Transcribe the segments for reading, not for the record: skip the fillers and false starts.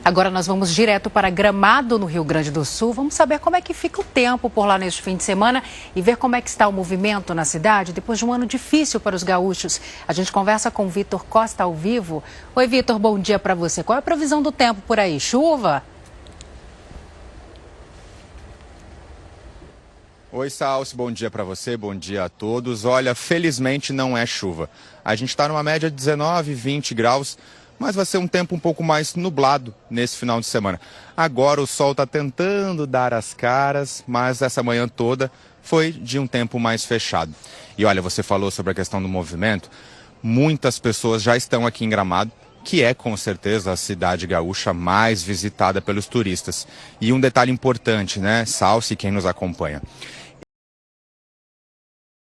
Agora nós vamos direto para Gramado, no Rio Grande do Sul. Vamos saber como é que fica o tempo por lá neste fim de semana e ver como é que está o movimento na cidade depois de um ano difícil para os gaúchos. A gente conversa com o Vitor Costa ao vivo. Oi, Vitor, bom dia para você. Qual é a previsão do tempo por aí? Chuva? Oi, Salsi, bom dia para você, bom dia a todos. Olha, felizmente não é chuva. A gente está numa média de 19, 20 graus, mas vai ser um tempo um pouco mais nublado nesse final de semana. Agora o sol está tentando dar as caras, mas essa manhã toda foi de um tempo mais fechado. E olha, você falou sobre a questão do movimento. Muitas pessoas já estão aqui em Gramado, que é com certeza a cidade gaúcha mais visitada pelos turistas. E um detalhe importante, né, Salsi, quem nos acompanha.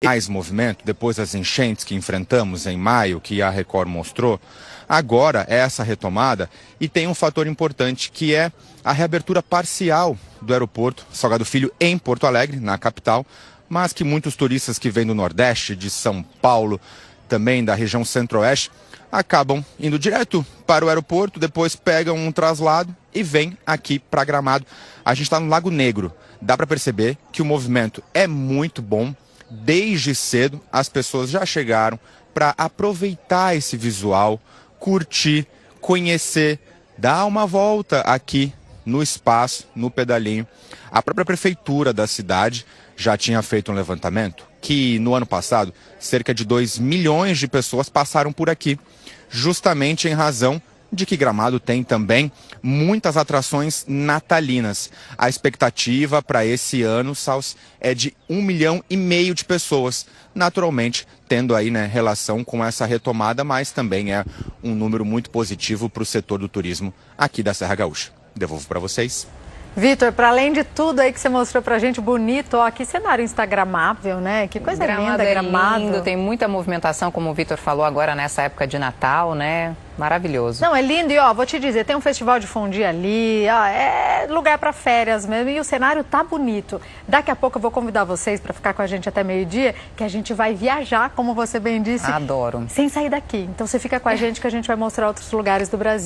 Mais movimento, depois das enchentes que enfrentamos em maio, que a Record mostrou, agora é essa retomada e tem um fator importante que é a reabertura parcial do aeroporto Salgado Filho em Porto Alegre, na capital, mas que muitos turistas que vêm do Nordeste, de São Paulo, também da região Centro-Oeste, acabam indo direto para o aeroporto, depois pegam um traslado e vêm aqui para Gramado. A gente está no Lago Negro, dá para perceber que o movimento é muito bom. Desde cedo, as pessoas já chegaram para aproveitar esse visual, curtir, conhecer, dar uma volta aqui no espaço, no pedalinho. A própria prefeitura da cidade já tinha feito um levantamento que no ano passado cerca de 2 milhões de pessoas passaram por aqui, justamente em razão de que Gramado tem também muitas atrações natalinas. A expectativa para esse ano, Salsi, é de 1,5 milhão de pessoas, naturalmente tendo aí, né, relação com essa retomada, mas também é um número muito positivo para o setor do turismo aqui da Serra Gaúcha. Devolvo para vocês. Vitor, para além de tudo aí que você mostrou pra gente, bonito, ó, que cenário instagramável, né? Que coisa linda, Gramado. É lindo, tem muita movimentação, como o Vitor falou agora nessa época de Natal, né? Maravilhoso. Não, é lindo e ó, vou te dizer, tem um festival de fondue ali, ó, é lugar para férias mesmo e o cenário tá bonito. Daqui a pouco eu vou convidar vocês para ficar com a gente até meio-dia, que a gente vai viajar, como você bem disse. Adoro. Sem sair daqui. Então você fica com a gente que a gente vai mostrar outros lugares do Brasil.